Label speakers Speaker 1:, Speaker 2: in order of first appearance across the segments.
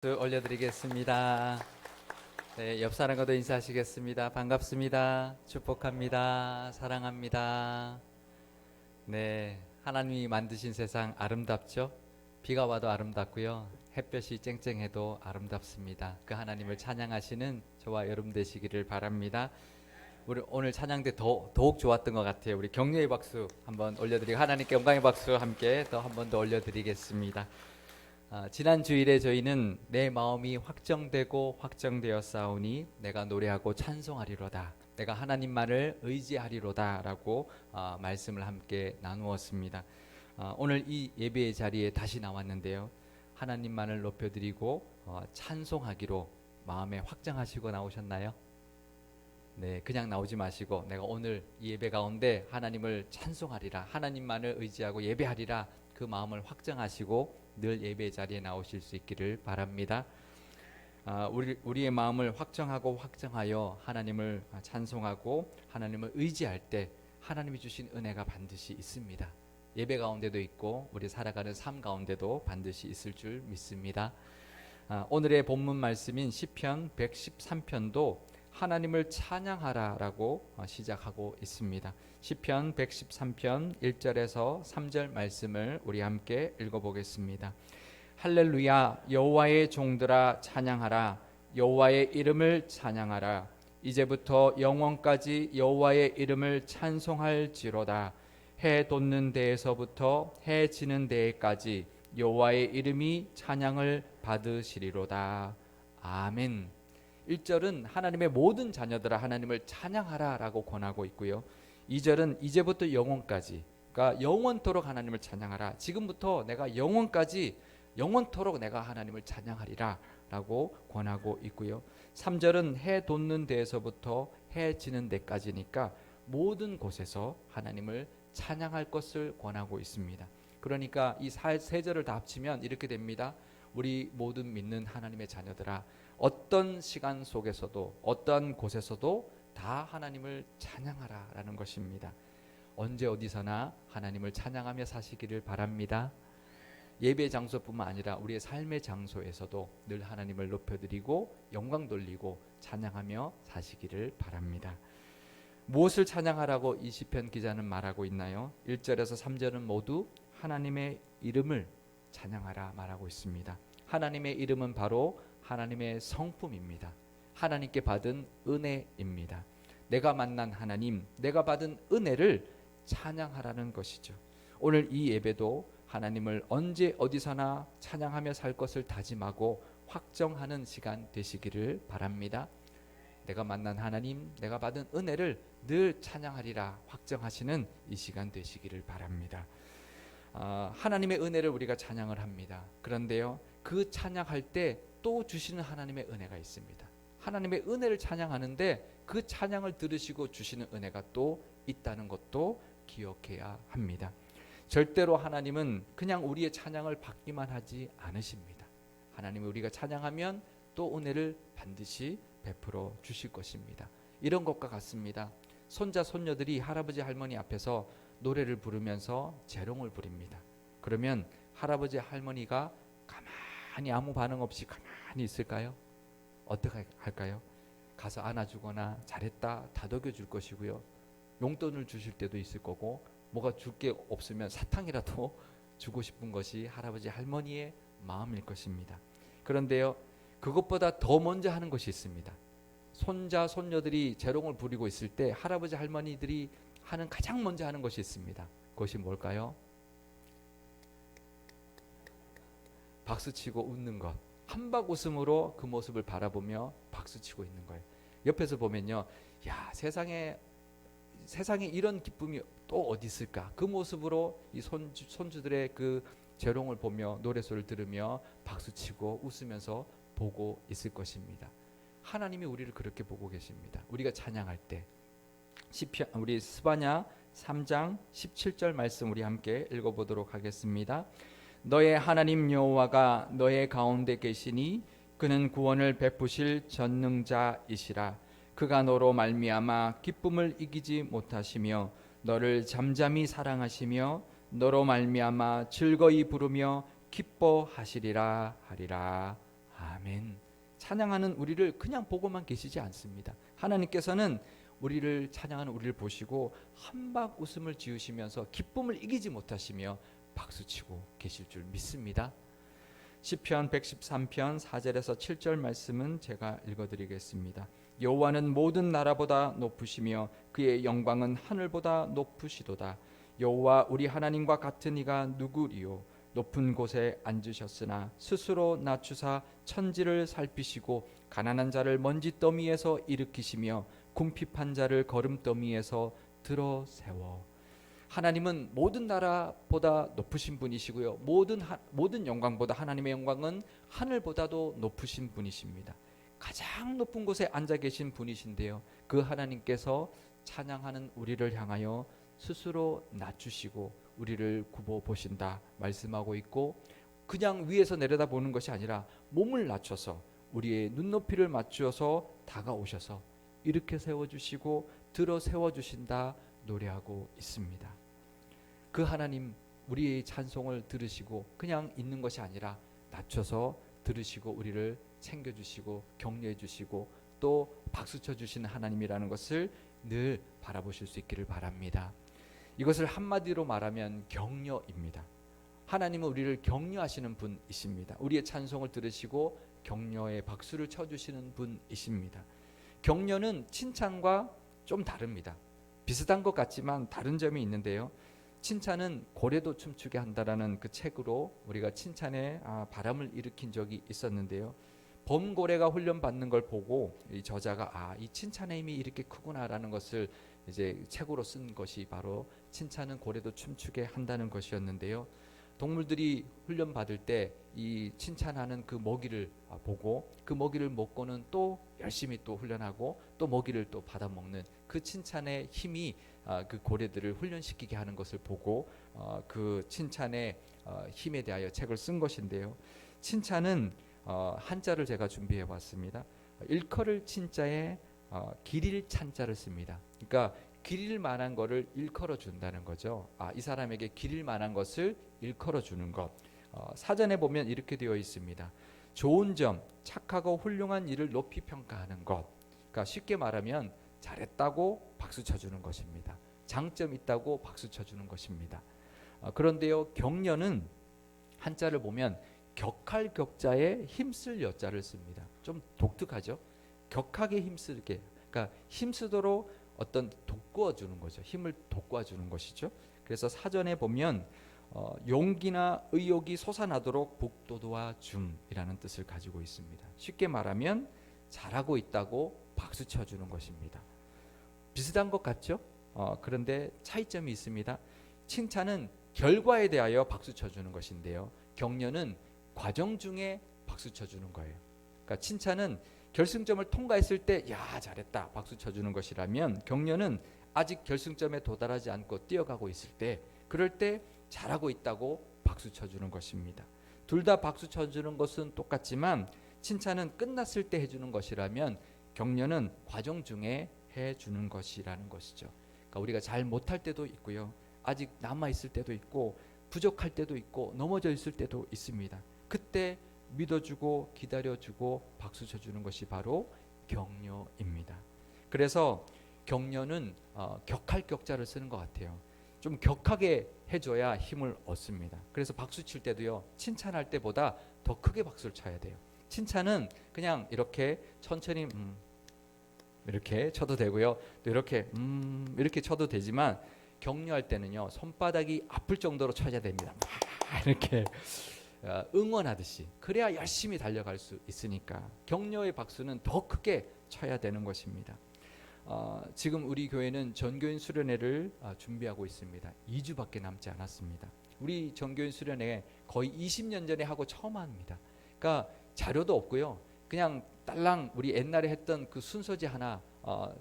Speaker 1: 올려드리겠습니다. 네, 옆 사람과도 인사하시겠습니다. 반갑습니다. 축복합니다. 사랑합니다. 네, 하나님이 만드신 세상 아름답죠? 비가 와도 아름답고요. 햇볕이 쨍쨍해도 아름답습니다. 그 하나님을 찬양하시는 저와 여러분 되시기를 바랍니다. 우리 오늘 찬양대 더욱 좋았던 것 같아요. 우리 격려의 박수 한번 올려드리고 하나님께 영광의 박수 함께 또 한 번 더 올려드리겠습니다. 지난 주일에 저희는 내 마음이 확정되고 확정되었사오니 내가 노래하고 찬송하리로다, 내가 하나님만을 의지하리로다 라고 말씀을 함께 나누었습니다. 오늘 이 예배의 자리에 다시 나왔는데요, 하나님만을 높여드리고 찬송하기로 마음에 확정하시고 나오셨나요? 네, 그냥 나오지 마시고 내가 오늘 이 예배 가운데 하나님을 찬송하리라, 하나님만을 의지하고 예배하리라, 그 마음을 확정하시고 늘 예배 자리에 나오실 수 있기를 바랍니다. 우리의 마음을 확정하고 확정하여 하나님을 찬송하고 하나님을 의지할 때 하나님이 주신 은혜가 반드시 있습니다. 예배 가운데도 있고 우리 살아가는 삶 가운데도 반드시 있을 줄 믿습니다. 오늘의 본문 말씀인 시편 113편도 하나님을 찬양하라라고 시작하고 있습니다. 시편 113편 1절에서 3절 말씀을 우리 함께 읽어보겠습니다. 할렐루야, 여호와의 종들아 찬양하라, 여호와의 이름을 찬양하라. 이제부터 영원까지 여호와의 이름을 찬송할지로다. 해 돋는 데에서부터 해 지는 데까지 여호와의 이름이 찬양을 받으시리로다. 아멘. 1절은 하나님의 모든 자녀들아 하나님을 찬양하라 라고 권하고 있고요, 2절은 이제부터 영원까지, 그러니까 영원토록 하나님을 찬양하라, 지금부터 내가 영원까지 영원토록 내가 하나님을 찬양하리라 라고 권하고 있고요, 3절은 해 돋는 데에서부터 해 지는 데까지니까 모든 곳에서 하나님을 찬양할 것을 권하고 있습니다. 그러니까 이 세 절을 다 합치면 이렇게 됩니다. 우리 모든 믿는 하나님의 자녀들아, 어떤 시간 속에서도 어떠한 곳에서도 다 하나님을 찬양하라 라는 것입니다. 언제 어디서나 하나님을 찬양하며 사시기를 바랍니다. 예배 장소뿐만 아니라 우리의 삶의 장소에서도 늘 하나님을 높여드리고 영광 돌리고 찬양하며 사시기를 바랍니다. 무엇을 찬양하라고 이 시편 기자는 말하고 있나요? 1절에서 3절은 모두 하나님의 이름을 찬양하라 말하고 있습니다. 하나님의 이름은 바로 하나님의 성품입니다. 하나님께 받은 은혜입니다. 내가 만난 하나님, 내가 받은 은혜를 찬양하라는 것이죠. 오늘 이 예배도 하나님을 언제 어디서나 찬양하며 살 것을 다짐하고 확정하는 시간 되시기를 바랍니다. 내가 만난 하나님, 내가 받은 은혜를 늘 찬양하리라 확정하시는 이 시간 되시기를 바랍니다. 하나님의 은혜를 우리가 찬양을 합니다. 그런데요, 그 찬양할 때 또 주시는 하나님의 은혜가 있습니다. 하나님의 은혜를 찬양하는데 그 찬양을 들으시고 주시는 은혜가 또 있다는 것도 기억해야 합니다. 절대로 하나님은 그냥 우리의 찬양을 받기만 하지 않으십니다. 하나님은 우리가 찬양하면 또 은혜를 반드시 베풀어 주실 것입니다. 이런 것과 같습니다. 손자 손녀들이 할아버지 할머니 앞에서 노래를 부르면서 재롱을 부립니다. 그러면 할아버지 할머니가 가만히 아무 반응 없이 가만히 있을까요? 어떻게 할까요? 가서 안아주거나 잘했다 다독여 줄 것이고요, 용돈을 주실 때도 있을 거고, 뭐가 줄 게 없으면 사탕이라도 주고 싶은 것이 할아버지 할머니의 마음일 것입니다. 그런데요, 그것보다 더 먼저 하는 것이 있습니다. 손자 손녀들이 재롱을 부리고 있을 때 할아버지 할머니들이 하는 가장 먼저 하는 것이 있습니다. 그것이 뭘까요? 박수치고 웃는 것. 한박 웃음으로 그 모습을 바라보며 박수치고 있는 거예요. 옆에서 보면요, 야, 세상에 이런 기쁨이 또 어디 있을까? 그 모습으로 이 손주들의 그 재롱을 보며 노래소리를 들으며 박수치고 웃으면서 보고 있을 것입니다. 하나님이 우리를 그렇게 보고 계십니다. 우리가 찬양할 때 시편, 우리 스바냐 3장 17절 말씀 우리 함께 읽어보도록 하겠습니다. 너의 하나님 여호와가 너의 가운데 계시니 그는 구원을 베푸실 전능자이시라. 그가 너로 말미암아 기쁨을 이기지 못하시며 너를 잠잠히 사랑하시며 너로 말미암아 즐거이 부르며 기뻐하시리라 하리라. 아멘. 찬양하는 우리를 그냥 보고만 계시지 않습니다. 하나님께서는 우리를 찬양하는 우리를 보시고 한박 웃음을 지으시면서 기쁨을 이기지 못하시며 박수치고 계실 줄 믿습니다. 시편 113편 4절에서 7절 말씀은 제가 읽어드리겠습니다. 여호와는 모든 나라보다 높으시며 그의 영광은 하늘보다 높으시도다. 여호와 우리 하나님과 같은 이가 누구리요? 높은 곳에 앉으셨으나 스스로 낮추사 천지를 살피시고 가난한 자를 먼지 더미에서 일으키시며 궁핍한 자를 거름더미에서 들어 세워. 하나님은 모든 나라보다 높으신 분이시고요. 모든 영광보다 하나님의 영광은 하늘보다도 높으신 분이십니다. 가장 높은 곳에 앉아 계신 분이신데요. 그 하나님께서 찬양하는 우리를 향하여 스스로 낮추시고 우리를 굽어 보신다 말씀하고 있고, 그냥 위에서 내려다 보는 것이 아니라 몸을 낮춰서 우리의 눈높이를 맞추어서 다가오셔서 이렇게 세워주시고 들어 세워주신다 노래하고 있습니다. 그 하나님, 우리의 찬송을 들으시고 그냥 있는 것이 아니라 낮춰서 들으시고 우리를 챙겨주시고 격려해주시고 또 박수쳐 주시는 하나님이라는 것을 늘 바라보실 수 있기를 바랍니다. 이것을 한마디로 말하면 격려입니다. 하나님은 우리를 격려하시는 분이십니다. 우리의 찬송을 들으시고 격려의 박수를 쳐주시는 분이십니다. 격려는 칭찬과 좀 다릅니다. 비슷한 것 같지만 다른 점이 있는데요. 칭찬은 고래도 춤추게 한다라는 그 책으로 우리가 칭찬에 바람을 일으킨 적이 있었는데요. 범고래가 훈련받는 걸 보고 이 저자가 이 칭찬의 힘이 이렇게 크구나라는 것을 이제 책으로 쓴 것이 바로 칭찬은 고래도 춤추게 한다는 것이었는데요. 동물들이 훈련 받을 때 이 칭찬하는 그 먹이를 보고 그 먹이를 먹고는 또 열심히 또 훈련하고 또 먹이를 또 받아 먹는 그 칭찬의 힘이 그 고래들을 훈련시키게 하는 것을 보고 그 칭찬의 힘에 대하여 책을 쓴 것인데요. 칭찬은 한자를 제가 준비해 봤습니다. 일컬을 친자에 기릴 찬자를 씁니다. 그러니까 기릴 만한 거를 일컬어 준다는 거죠. 이 사람에게 기릴 만한 것을 일컬어 주는 것. 사전에 보면 이렇게 되어 있습니다. 좋은 점, 착하고 훌륭한 일을 높이 평가하는 것. 그러니까 쉽게 말하면 잘했다고 박수 쳐주는 것입니다. 장점 있다고 박수 쳐주는 것입니다. 그런데요, 격려는 한자를 보면 격할 격자에 힘쓸 여자를 씁니다. 좀 독특하죠? 격하게 힘쓰게, 그러니까 힘쓰도록 어떤 돋구어 주는 거죠. 힘을 돋구어 주는 것이죠. 그래서 사전에 보면 용기나 의욕이 솟아나도록 북돋아 줌이라는 뜻을 가지고 있습니다. 쉽게 말하면 잘하고 있다고 박수 쳐주는 것입니다. 비슷한 것 같죠? 그런데 차이점이 있습니다. 칭찬은 결과에 대하여 박수 쳐주는 것인데요. 격려는 과정 중에 박수 쳐주는 거예요. 그러니까 칭찬은 결승점을 통과했을 때 야 잘했다 박수 쳐주는 것이라면, 격려는 아직 결승점에 도달하지 않고 뛰어가고 있을 때, 그럴 때 잘하고 있다고 박수 쳐주는 것입니다. 둘 다 박수 쳐주는 것은 똑같지만 칭찬은 끝났을 때 해주는 것이라면 격려는 과정 중에 해주는 것이라는 것이죠. 그러니까 우리가 잘 못할 때도 있고요, 아직 남아있을 때도 있고 부족할 때도 있고 넘어져 있을 때도 있습니다. 그때 믿어주고 기다려주고 박수 쳐주는 것이 바로 격려입니다. 그래서 격려는 격할 격자를 쓰는 것 같아요. 좀 격하게 해줘야 힘을 얻습니다. 그래서 박수 칠 때도요, 칭찬할 때보다 더 크게 박수를 쳐야 돼요. 칭찬은 그냥 이렇게 천천히 이렇게 쳐도 되고요, 또 이렇게 쳐도 되지만 격려할 때는요, 손바닥이 아플 정도로 쳐야 됩니다. 이렇게 응원하듯이, 그래야 열심히 달려갈 수 있으니까 격려의 박수는 더 크게 쳐야 되는 것입니다. 지금 우리 교회는 전교인 수련회를 준비하고 있습니다. 2주밖에 남지 않았습니다. 우리 전교인 수련회 거의 20년 전에 하고 처음 합니다. 그러니까 자료도 없고요, 그냥 딸랑 우리 옛날에 했던 그 순서지 하나,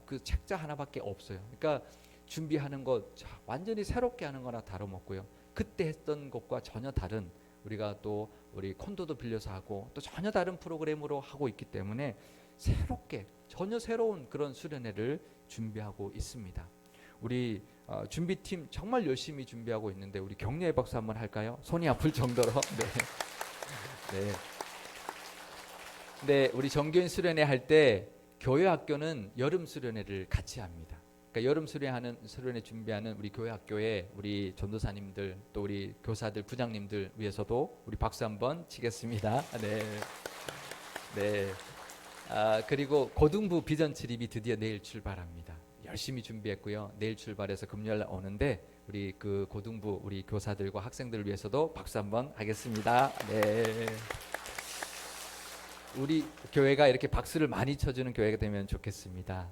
Speaker 1: 그 책자 하나밖에 없어요. 그러니까 준비하는 것 완전히 새롭게 하는 거나 다름없고요, 그때 했던 것과 전혀 다른, 우리가 또 우리 콘도도 빌려서 하고 또 전혀 다른 프로그램으로 하고 있기 때문에 새롭게 전혀 새로운 그런 수련회를 준비하고 있습니다. 우리 준비팀 정말 열심히 준비하고 있는데 우리 격려의 박수 한번 할까요? 손이 아플 정도로. 네. 네. 근데 우리 정교인 수련회 할 때 교회 학교는 여름 수련회를 같이 합니다. 그러니까 여름 수련회 준비하는 우리 교회 학교에 우리 전도사님들 또 우리 교사들 부장님들 위해서도 우리 박수 한번 치겠습니다. 네, 네. 그리고 고등부 비전 출입이 드디어 내일 출발합니다. 열심히 준비했고요. 내일 출발해서 금요일 날 오는데 우리 그 고등부 우리 교사들과 학생들을 위해서도 박수 한번 하겠습니다. 네. 우리 교회가 이렇게 박수를 많이 쳐주는 교회가 되면 좋겠습니다.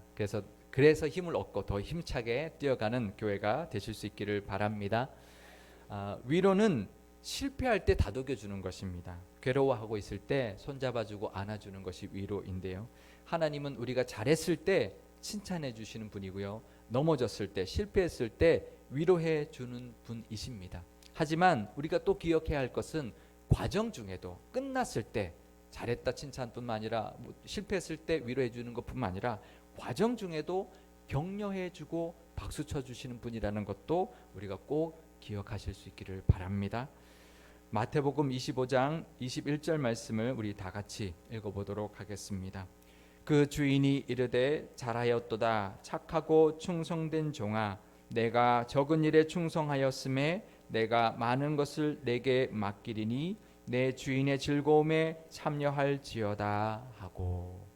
Speaker 1: 그래서 힘을 얻고 더 힘차게 뛰어가는 교회가 되실 수 있기를 바랍니다. 위로는 실패할 때 다독여 주는 것입니다. 괴로워하고 있을 때 손잡아주고 안아주는 것이 위로인데요. 하나님은 우리가 잘했을 때 칭찬해 주시는 분이고요. 넘어졌을 때 실패했을 때 위로해 주는 분이십니다. 하지만 우리가 또 기억해야 할 것은 과정 중에도 끝났을 때 잘했다 칭찬뿐만 아니라 실패했을 때 위로해 주는 것뿐만 아니라 과정 중에도 격려해 주고 박수 쳐 주시는 분이라는 것도 우리가 꼭 기억하실 수 있기를 바랍니다. 마태복음 25장 21절 말씀을 우리 다 같이 읽어보도록 하겠습니다. 그 주인이 이르되 잘하였도다 착하고 충성된 종아 내가 적은 일에 충성하였음에 내가 많은 것을 내게 맡기리니 내 주인의 즐거움에 참여할지어다 하고,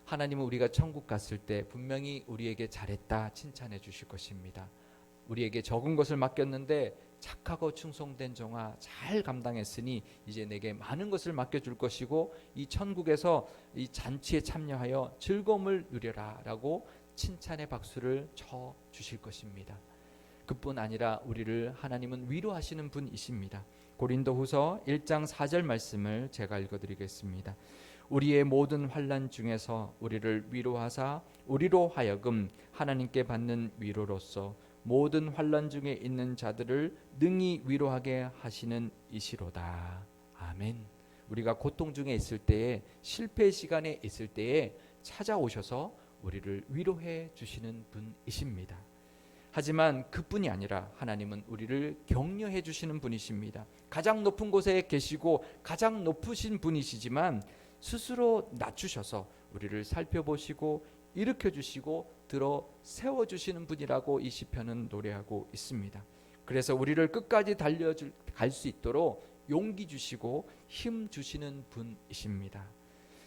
Speaker 1: 하나님은 우리가 천국 갔을 때 분명히 우리에게 잘했다 칭찬해 주실 것입니다. 우리에게 적은 것을 맡겼는데 착하고 충성된 종아 잘 감당했으니 이제 내게 많은 것을 맡겨줄 것이고 이 천국에서 이 잔치에 참여하여 즐거움을 누려라 라고 칭찬의 박수를 쳐 주실 것입니다. 그뿐 아니라 우리를 하나님은 위로하시는 분이십니다. 고린도후서 1장 4절 말씀을 제가 읽어드리겠습니다. 우리의 모든 환난 중에서 우리를 위로하사 우리로 하여금 하나님께 받는 위로로서 모든 환난 중에 있는 자들을 능히 위로하게 하시는 이시로다. 아멘. 우리가 고통 중에 있을 때에 실패 시간에 있을 때에 찾아오셔서 우리를 위로해 주시는 분이십니다. 하지만 그뿐이 아니라 하나님은 우리를 격려해 주시는 분이십니다. 가장 높은 곳에 계시고 가장 높으신 분이시지만 스스로 낮추셔서 우리를 살펴보시고 일으켜 주시고 들어 세워 주시는 분이라고 이 시편은 노래하고 있습니다. 그래서 우리를 끝까지 갈 수 있도록 용기 주시고 힘 주시는 분이십니다.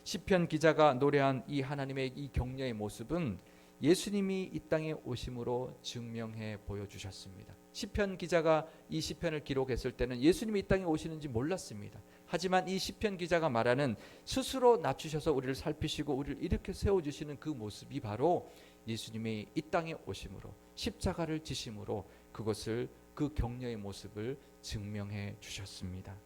Speaker 1: 시편 기자가 노래한 이 하나님의 이 격려의 모습은 예수님이 이 땅에 오심으로 증명해 보여주셨습니다. 시편 기자가 이 시편을 기록했을 때는 예수님이 이 땅에 오시는지 몰랐습니다. 하지만 이 시편 기자가 말하는 스스로 낮추셔서 우리를 살피시고 우리를 이렇게 세워주시는 그 모습이 바로 예수님이 이 땅에 오심으로 십자가를 지심으로 그 격려의 모습을 증명해 주셨습니다.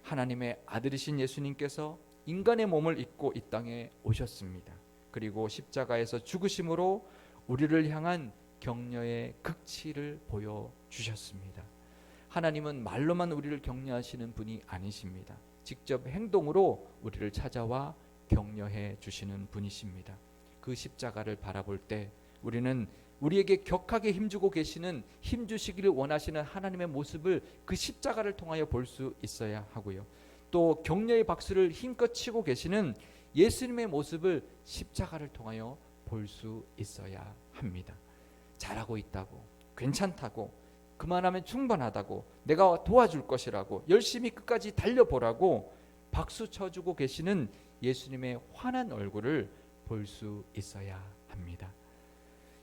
Speaker 1: 하나님의 아들이신 예수님께서 인간의 몸을 입고 이 땅에 오셨습니다. 그리고 십자가에서 죽으심으로 우리를 향한 격려의 극치를 보여주셨습니다. 하나님은 말로만 우리를 격려하시는 분이 아니십니다. 직접 행동으로 우리를 찾아와 격려해 주시는 분이십니다. 그 십자가를 바라볼 때 우리는 우리에게 격하게 힘주고 계시는 힘주시기를 원하시는 하나님의 모습을 그 십자가를 통하여 볼 수 있어야 하고요. 또 격려의 박수를 힘껏 치고 계시는 예수님의 모습을 십자가를 통하여 볼 수 있어야 합니다. 잘하고 있다고, 괜찮다고, 그만하면 충분하다고, 내가 도와줄 것이라고, 열심히 끝까지 달려보라고 박수 쳐주고 계시는 예수님의 환한 얼굴을 볼 수 있어야 합니다.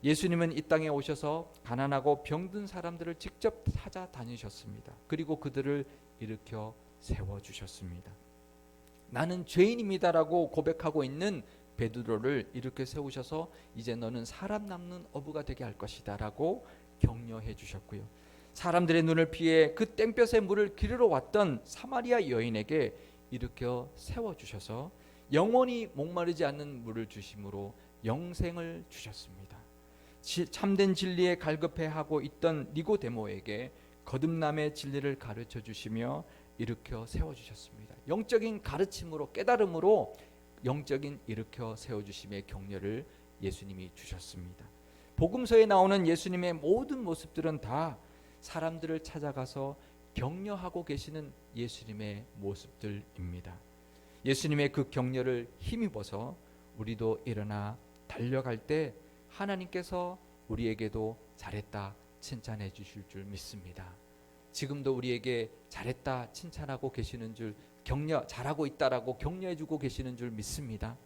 Speaker 1: 예수님은 이 땅에 오셔서 가난하고 병든 사람들을 직접 찾아다니셨습니다. 그리고 그들을 일으켜 세워주셨습니다. 나는 죄인입니다라고 고백하고 있는 베드로를 이렇게 세우셔서 이제 너는 사람 낚는 어부가 되게 할 것이다 라고 격려해 주셨고요. 사람들의 눈을 피해 그 땡볕에 물을 기르러 왔던 사마리아 여인에게 일으켜 세워주셔서 영원히 목마르지 않는 물을 주심으로 영생을 주셨습니다. 참된 진리에 갈급해하고 있던 니고데모에게 거듭남의 진리를 가르쳐 주시며 일으켜 세워주셨습니다. 영적인 가르침으로 깨달음으로 영적인 일으켜 세워주심의 격려를 예수님이 주셨습니다. 복음서에 나오는 예수님의 모든 모습들은 다 사람들을 찾아가서 격려하고 계시는 예수님의 모습들입니다. 예수님의 그 격려를 힘입어서 우리도 일어나 달려갈 때 하나님께서 우리에게도 잘했다 칭찬해 주실 줄 믿습니다. 지금도 우리에게 잘했다 칭찬하고 계시는 줄, 격려 잘하고 있다라고 격려해 주고 계시는 줄 믿습니다.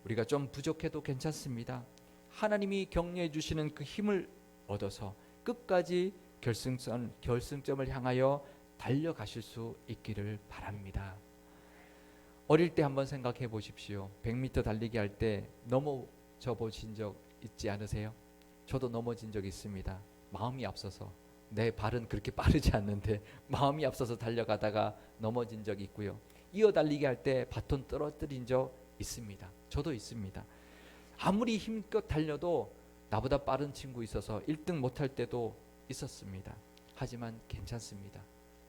Speaker 1: 우리가 좀 부족해도 괜찮습니다. 하나님이 격려해 주시는 그 힘을 얻어서 끝까지 결승점을 향하여 달려가실 수 있기를 바랍니다. 어릴 때 한번 생각해 보십시오. 100m 달리기 할 때 넘어져 보신 적 있지 않으세요? 저도 넘어진 적 있습니다. 마음이 앞서서. 내 발은 그렇게 빠르지 않는데 마음이 앞서서 달려가다가 넘어진 적이 있고요. 이어 달리기 할 때 바톤 떨어뜨린 적 있습니다. 저도 있습니다. 아무리 힘껏 달려도 나보다 빠른 친구 있어서 1등 못할 때도 있었습니다. 하지만 괜찮습니다.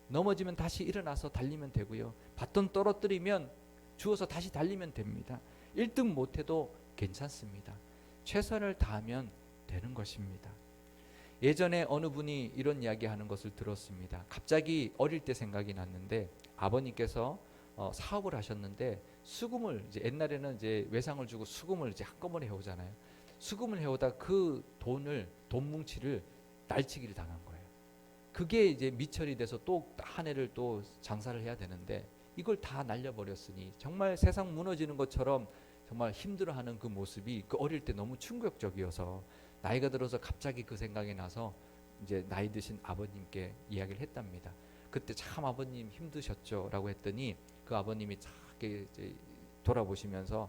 Speaker 1: 넘어지면 다시 일어나서 달리면 되고요. 바톤 떨어뜨리면 주워서 다시 달리면 됩니다. 1등 못해도 괜찮습니다. 최선을 다하면 되는 것입니다. 예전에 어느 분이 이런 이야기하는 것을 들었습니다. 갑자기 어릴 때 생각이 났는데 아버님께서 사업을 하셨는데 수금을 이제 옛날에는 이제 외상을 주고 수금을 이제 한꺼번에 해오잖아요. 수금을 해오다 그 돈 뭉치를 날치기를 당한 거예요. 그게 이제 미철이 돼서 또 한 해를 또 장사를 해야 되는데 이걸 다 날려버렸으니 정말 세상 무너지는 것처럼 정말 힘들어하는 그 모습이 그 어릴 때 너무 충격적이어서 나이가 들어서 갑자기 그 생각이 나서 이제 나이 드신 아버님께 이야기를 했답니다. 그때 참 아버님 힘드셨죠? 라고 했더니 그 아버님이 이제 돌아보시면서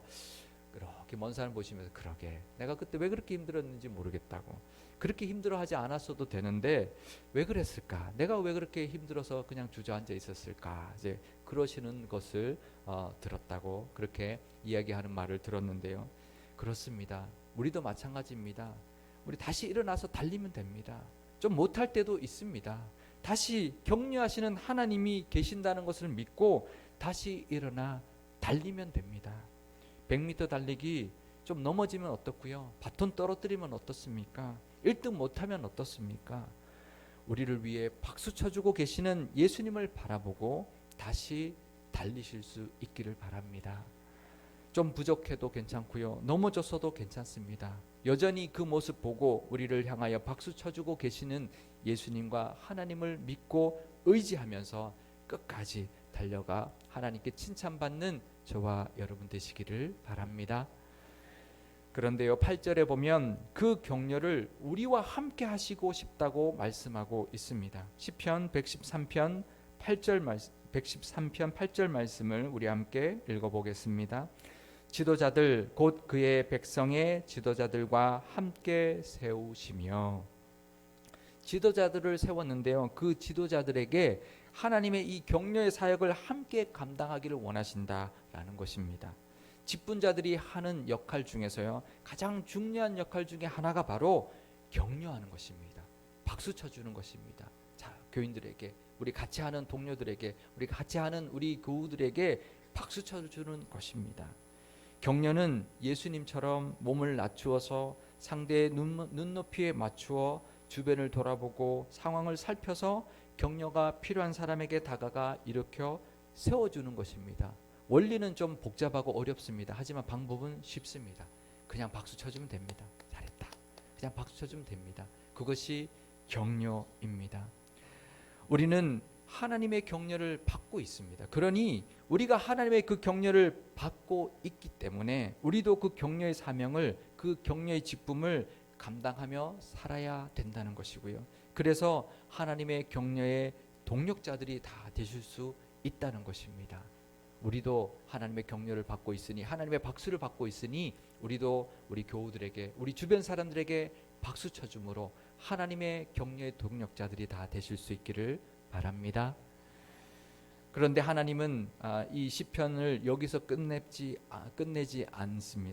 Speaker 1: 그렇게 먼 산을 보시면서 그러게 내가 그때 왜 그렇게 힘들었는지 모르겠다고. 그렇게 힘들어하지 않았어도 되는데 왜 그랬을까? 내가 왜 그렇게 힘들어서 그냥 주저앉아 있었을까? 이제 그러시는 것을 들었다고 그렇게 이야기하는 말을 들었는데요. 그렇습니다. 우리도 마찬가지입니다. 우리 다시 일어나서 달리면 됩니다. 좀 못할 때도 있습니다. 다시 격려하시는 하나님이 계신다는 것을 믿고 다시 일어나 달리면 됩니다. 100m 달리기 좀 넘어지면 어떻고요? 바톤 떨어뜨리면 어떻습니까? 1등 못하면 어떻습니까? 우리를 위해 박수 쳐주고 계시는 예수님을 바라보고 다시 달리실 수 있기를 바랍니다. 좀 부족해도 괜찮고요. 넘어졌어도 괜찮습니다. 여전히 그 모습 보고 우리를 향하여 박수 쳐주고 계시는 예수님과 하나님을 믿고 의지하면서 끝까지 달려가 하나님께 칭찬받는 저와 여러분 되시기를 바랍니다. 그런데요, 8절에 보면 그 격려를 우리와 함께 하시고 싶다고 말씀하고 있습니다. 시편 113편 8절 말씀을 우리 함께 읽어보겠습니다. 지도자들 곧 그의 백성의 지도자들과 함께 세우시며. 지도자들을 세웠는데요, 그 지도자들에게 하나님의 이 격려의 사역을 함께 감당하기를 원하신다라는 것입니다. 직분자들이 하는 역할 중에서요, 가장 중요한 역할 중에 하나가 바로 격려하는 것입니다. 박수 쳐주는 것입니다. 자, 교인들에게, 우리 같이 하는 동료들에게, 우리 같이 하는 우리 교우들에게 박수 쳐주는 것입니다. 격려는 예수님처럼 몸을 낮추어서 상대의 눈높이에 맞추어 주변을 돌아보고 상황을 살펴서 격려가 필요한 사람에게 다가가 일으켜 세워주는 것입니다. 원리는 좀 복잡하고 어렵습니다. 하지만 방법은 쉽습니다. 그냥 박수 쳐주면 됩니다. 잘했다. 그냥 박수 쳐주면 됩니다. 그것이 격려입니다. 우리는 하나님의 격려를 받고 있습니다. 그러니 우리가 하나님의 그 격려를 받고 있기 때문에 우리도 그 격려의 사명을, 그 격려의 직분을 감당하며 살아야 된다는 것이고요. 그래서 하나님의 격려의 동력자들이 다 되실 수 있다는 것입니다. 우리도 하나님의 격려를 받고 있으니, 하나님의 박수를 받고 있으니 우리도 우리 교우들에게, 우리 주변 사람들에게 박수 쳐줌으로 하나님의 격려의 동력자들이 다 되실 수 있기를 바랍니다. 그런데 하나님은 이 시편을 여기서 끝내지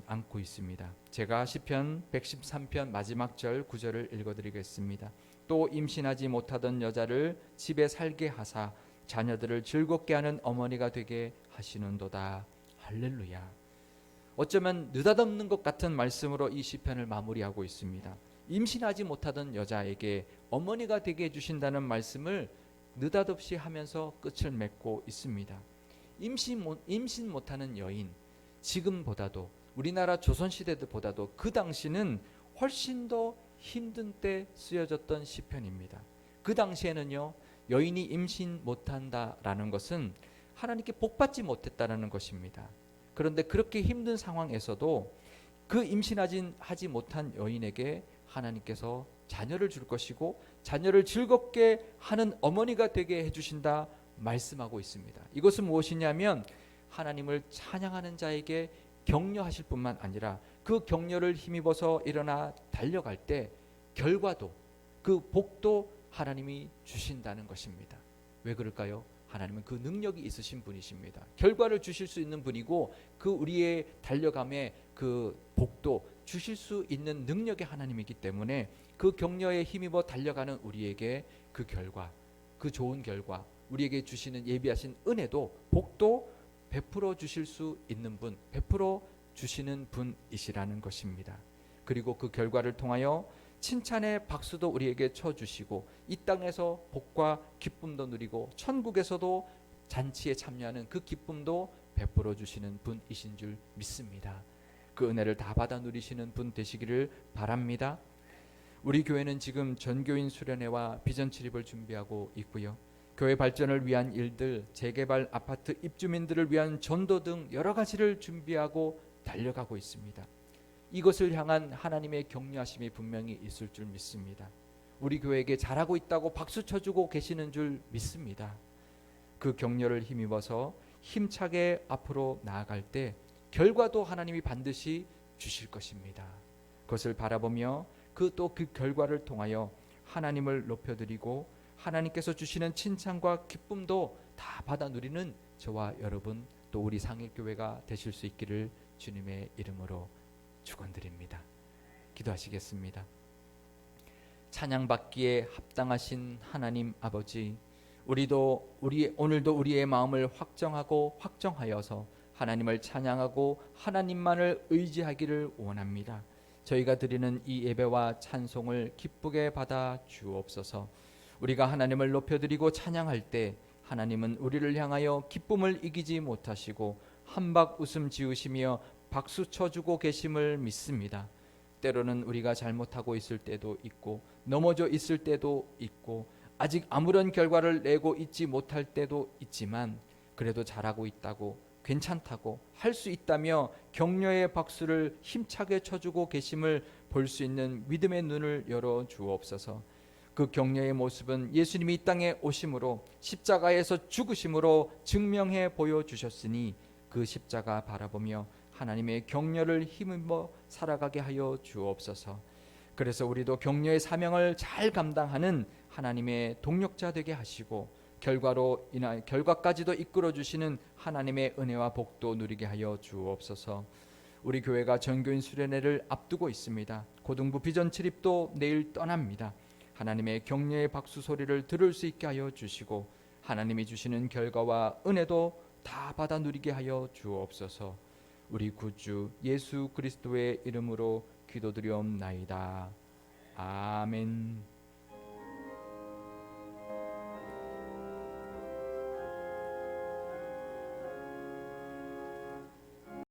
Speaker 1: 않고 있습니다. 제가 시편 113편 마지막 절 9절을 읽어드리겠습니다. 또 임신하지 못하던 여자를 집에 살게 하사 자녀들을 즐겁게 하는 어머니가 되게 하시는도다. 할렐루야. 어쩌면 느닷없는 것 같은 말씀으로 이 시편을 마무리하고 있습니다. 임신하지 못하던 여자에게 어머니가 되게 해주신다는 말씀을 느닷없이 하면서 끝을 맺고 있습니다. 임신 못하는 여인, 지금보다도 우리나라 조선시대보다도 그 당시는 훨씬 더 힘든 때 쓰여졌던 시편입니다. 그 당시에는요, 여인이 임신 못한다라는 것은 하나님께 복받지 못했다라는 것입니다. 그런데 그렇게 힘든 상황에서도 그 임신하지 못한 여인에게 하나님께서 자녀를 줄 것이고 자녀를 즐겁게 하는 어머니가 되게 해주신다 말씀하고 있습니다. 이것은 무엇이냐면 하나님을 찬양하는 자에게 격려하실 뿐만 아니라 그 격려를 힘입어서 일어나 달려갈 때 결과도, 그 복도 하나님이 주신다는 것입니다. 왜 그럴까요? 하나님은 그 능력이 있으신 분이십니다. 결과를 주실 수 있는 분이고 그 우리의 달려감에 그 복도 주실 수 있는 능력의 하나님이기 때문에 그 격려에 힘입어 달려가는 우리에게 그 결과, 그 좋은 결과, 우리에게 주시는 예비하신 은혜도 복도 베풀어 주실 수 있는 분, 베풀어 주시는 분이시라는 것입니다. 그리고 그 결과를 통하여 칭찬의 박수도 우리에게 쳐주시고 이 땅에서 복과 기쁨도 누리고 천국에서도 잔치에 참여하는 그 기쁨도 베풀어 주시는 분이신 줄 믿습니다. 그 은혜를 다 받아 누리시는 분 되시기를 바랍니다. 우리 교회는 지금 전교인 수련회와 비전 출입을 준비하고 있고요. 교회 발전을 위한 일들, 재개발 아파트 입주민들을 위한 전도 등 여러 가지를 준비하고 달려가고 있습니다. 이것을 향한 하나님의 격려하심이 분명히 있을 줄 믿습니다. 우리 교회에게 잘하고 있다고 박수 쳐주고 계시는 줄 믿습니다. 그 격려를 힘입어서 힘차게 앞으로 나아갈 때 결과도 하나님이 반드시 주실 것입니다. 그것을 바라보며 그 결과를 통하여 하나님을 높여드리고 하나님께서 주시는 칭찬과 기쁨도 다 받아 누리는 저와 여러분 또 우리 상일교회가 되실 수 있기를 주님의 이름으로 축원드립니다. 기도하시겠습니다. 찬양받기에 합당하신 하나님 아버지, 오늘도 우리의 마음을 확정하여서 하나님을 찬양하고 하나님만을 의지하기를 원합니다. 저희가 드리는 이 예배와 찬송을 기쁘게 받아 주옵소서. 우리가 하나님을 높여드리고 찬양할 때 하나님은 우리를 향하여 기쁨을 이기지 못하시고 한박 웃음 지으시며 박수 쳐주고 계심을 믿습니다. 때로는 우리가 잘못하고 있을 때도 있고 넘어져 있을 때도 있고 아직 아무런 결과를 내고 있지 못할 때도 있지만 그래도 잘하고 있다고, 괜찮다고, 할 수 있다며 격려의 박수를 힘차게 쳐주고 계심을 볼 수 있는 믿음의 눈을 열어 주옵소서. 그 격려의 모습은 예수님이 이 땅에 오심으로 십자가에서 죽으심으로 증명해 보여주셨으니 그 십자가 바라보며 하나님의 격려를 힘입어 살아가게 하여 주옵소서. 그래서 우리도 격려의 사명을 잘 감당하는 하나님의 동력자 되게 하시고 결과까지도 이끌어 주시는 하나님의 은혜와 복도 누리게 하여 주옵소서. 우리 교회가 전교인 수련회를 앞두고 있습니다. 고등부 비전 출입도 내일 떠납니다. 하나님의 격려의 박수 소리를 들을 수 있게 하여 주시고 하나님이 주시는 결과와 은혜도 다 받아 누리게 하여 주옵소서. 우리 구주 예수 그리스도의 이름으로 기도드리옵나이다. 아멘.